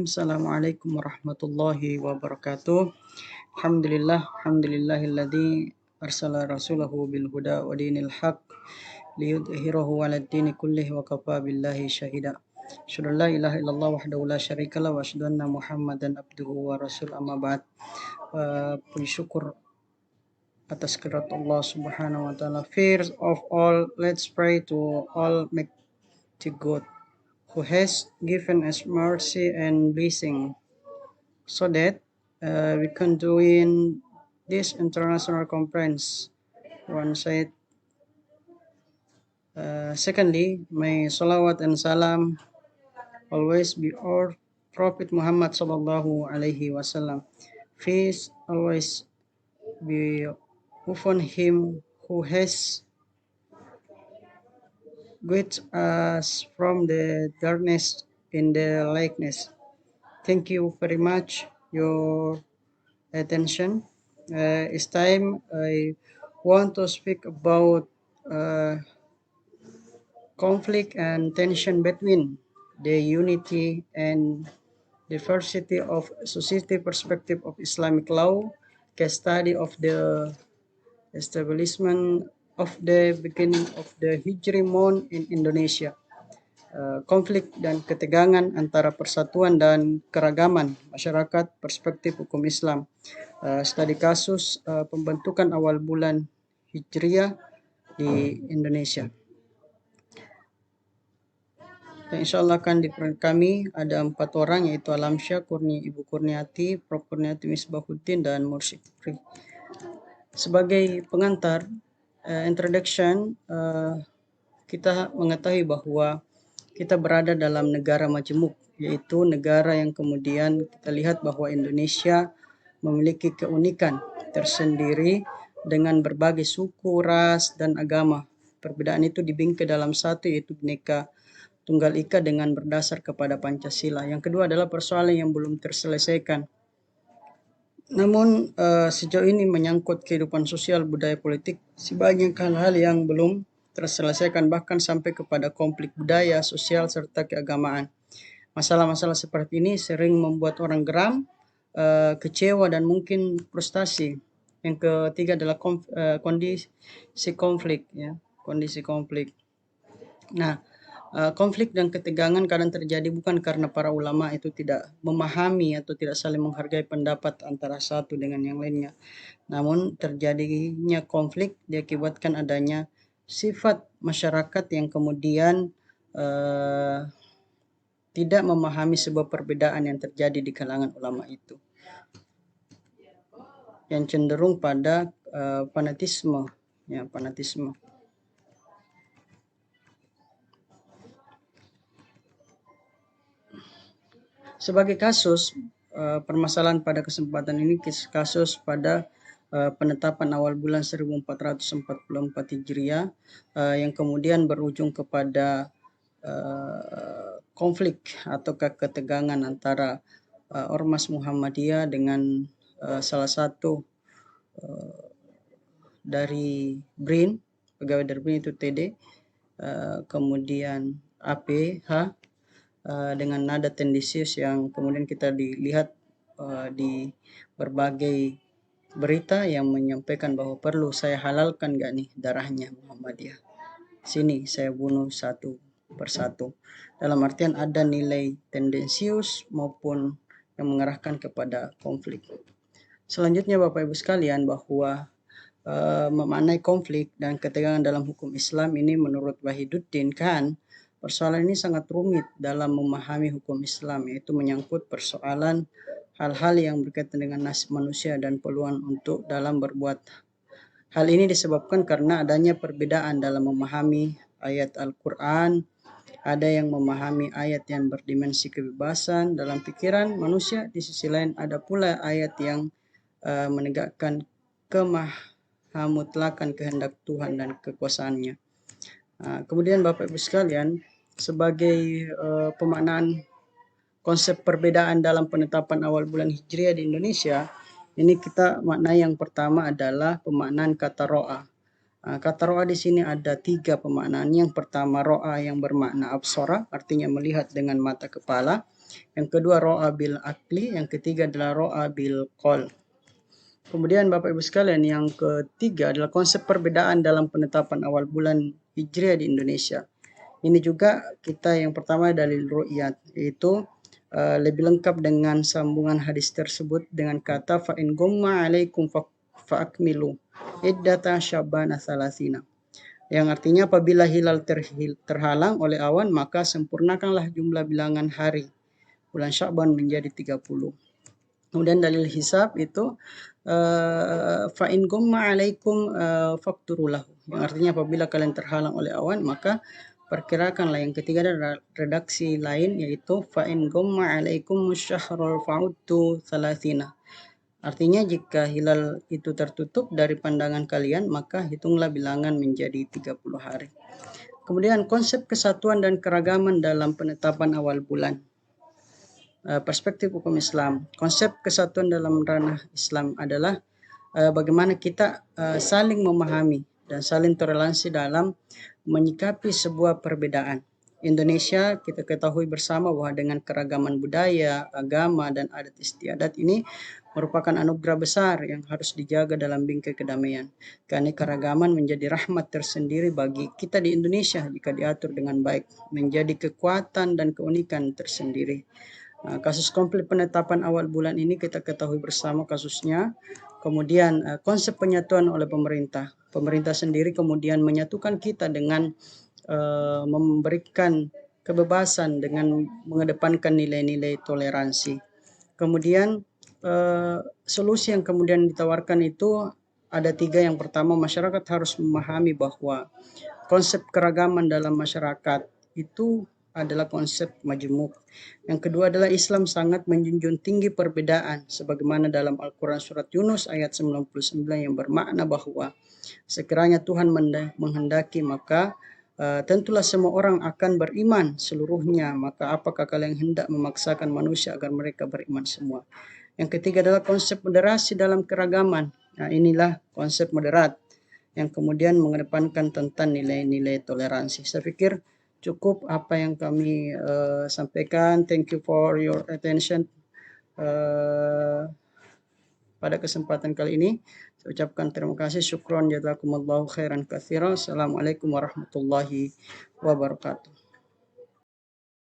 Assalamualaikum warahmatullahi wabarakatuh. Alhamdulillahilladzi arsala rasulahu bil huda wa dinil haq liyudhhirahu 'alad dini kullih wa kafa billahi syahida. Asyhadu an la ilaha illallah wahdahu la syarikalah wa asyhadu anna Muhammadan abduhu wa rasul amma ba'd. Puji syukur atas kehadirat Allah Subhanahu wa taala. First of all, let's pray to Almighty God who has given us mercy and blessing so that we can join this international conference. One side. Secondly, may salawat and salam always be our Prophet Muhammad sallallahu alaihi wasallam. Peace always be upon him who has guided us from the darkness in the likeness. Thank you very much your attention. It's time I want to speak about conflict and tension between the unity and diversity of society perspective of Islamic law, case study of the establishment of the beginning of the Hijri month in Indonesia. Konflik dan ketegangan antara persatuan dan keragaman masyarakat perspektif hukum Islam. Studi kasus pembentukan awal bulan Hijriah di Indonesia. Dan insya Allah kan di kami ada 4 orang, yaitu Alamsyah, Ibu Kurniati, Prof. Kurniati Misbahuddin, dan Mursyid Fikri. Sebagai pengantar, introduction, kita mengetahui bahwa kita berada dalam negara majemuk, yaitu negara yang kemudian kita lihat bahwa Indonesia memiliki keunikan tersendiri dengan berbagai suku, ras, dan agama. Perbedaan itu dibingkai dalam satu, yaitu Bhinneka Tunggal Ika dengan berdasar kepada Pancasila. Yang kedua adalah persoalan yang belum terselesaikan. Namun sejauh ini menyangkut kehidupan sosial, budaya, politik, sebanyak hal-hal yang belum terselesaikan, bahkan sampai kepada konflik budaya, sosial, serta keagamaan. Masalah-masalah seperti ini sering membuat orang geram, kecewa, dan mungkin frustasi. Yang ketiga adalah kondisi konflik. Kondisi konflik. Nah, konflik dan ketegangan kadang terjadi bukan karena para ulama itu tidak memahami atau tidak saling menghargai pendapat antara satu dengan yang lainnya. Namun terjadinya konflik diakibatkan adanya sifat masyarakat yang kemudian tidak memahami sebuah perbedaan yang terjadi di kalangan ulama itu, yang cenderung pada fanatisme. Sebagai kasus permasalahan pada kesempatan ini, kasus pada penetapan awal bulan 1444 Hijriah yang kemudian berujung kepada konflik atau ketegangan antara Ormas Muhammadiyah dengan salah satu dari BRIN, pegawai dari BRIN itu TD, kemudian APH, dengan nada tendensius yang kemudian kita dilihat di berbagai berita yang menyampaikan bahwa perlu saya halalkan gak nih darahnya Muhammadiyah, sini saya bunuh satu persatu. Dalam artian ada nilai tendensius maupun yang mengarahkan kepada konflik. Selanjutnya Bapak Ibu sekalian, bahwa memaknai konflik dan ketegangan dalam hukum Islam ini menurut Wahiduddin Khan, persoalan ini sangat rumit dalam memahami hukum Islam, yaitu menyangkut persoalan hal-hal yang berkaitan dengan nasib manusia dan peluang untuk dalam berbuat. Hal ini disebabkan karena adanya perbedaan dalam memahami ayat Al-Quran. Ada yang memahami ayat yang berdimensi kebebasan dalam pikiran manusia, di sisi lain ada pula ayat yang menegakkan kemahamutlakan kehendak Tuhan dan kekuasaannya. Kemudian Bapak Ibu sekalian, sebagai pemaknaan konsep perbedaan dalam penetapan awal bulan Hijriah di Indonesia, ini kita maknai yang pertama adalah pemaknaan kata ro'a. Kata ro'a di sini ada 3 pemaknaan. Yang pertama ro'a yang bermakna absora, artinya melihat dengan mata kepala. Yang kedua ro'a bil akli, yang ketiga adalah ro'a bil qol. Kemudian Bapak Ibu sekalian, yang ketiga adalah konsep perbedaan dalam penetapan awal bulan Hijriah di Indonesia. Ini juga kita yang pertama dalil ru'yat, yaitu lebih lengkap dengan sambungan hadis tersebut dengan kata fa in gumma alaikum fa akmilu iddata syabana salasina. Yang artinya apabila hilal terhalang oleh awan, maka sempurnakanlah jumlah bilangan hari bulan Sya'ban menjadi 30. Kemudian dalil hisab itu fa in gumma alaikum fakturulahu. Yang artinya apabila kalian terhalang oleh awan, maka perkirakanlah. Yang ketiga adalah redaksi lain, yaitu fa in gumma alaikum syahrul fa'uddu salasina. Artinya jika hilal itu tertutup dari pandangan kalian, maka hitunglah bilangan menjadi 30 hari. Kemudian konsep kesatuan dan keragaman dalam penetapan awal bulan. Perspektif hukum Islam. Konsep kesatuan dalam ranah Islam adalah bagaimana kita saling memahami dan saling toleransi dalam menyikapi sebuah perbedaan. Indonesia kita ketahui bersama bahwa dengan keragaman budaya, agama, dan adat istiadat ini merupakan anugerah besar yang harus dijaga dalam bingkai kedamaian. Karena keragaman menjadi rahmat tersendiri bagi kita di Indonesia jika diatur dengan baik, menjadi kekuatan dan keunikan tersendiri. Kasus konflik penetapan awal bulan ini kita ketahui bersama kasusnya. Kemudian konsep penyatuan oleh pemerintah. Pemerintah sendiri kemudian menyatukan kita dengan memberikan kebebasan dengan mengedepankan nilai-nilai toleransi. Kemudian solusi yang kemudian ditawarkan itu ada 3. Yang pertama, masyarakat harus memahami bahwa konsep keragaman dalam masyarakat itu adalah konsep majemuk. Yang kedua adalah Islam sangat menjunjung tinggi perbedaan sebagaimana dalam Al-Quran surat Yunus ayat 99 yang bermakna bahwa sekiranya Tuhan menghendaki maka tentulah semua orang akan beriman seluruhnya, maka apakah kalian hendak memaksakan manusia agar mereka beriman semua. Yang ketiga adalah konsep moderasi dalam keragaman. Nah, inilah konsep moderat yang kemudian mengedepankan tentang nilai-nilai toleransi. Saya pikir cukup apa yang kami sampaikan. Thank you for your attention pada kesempatan kali ini. Saya ucapkan terima kasih. Syukron jazakumullahu khairan katsiran. Assalamualaikum warahmatullahi wabarakatuh.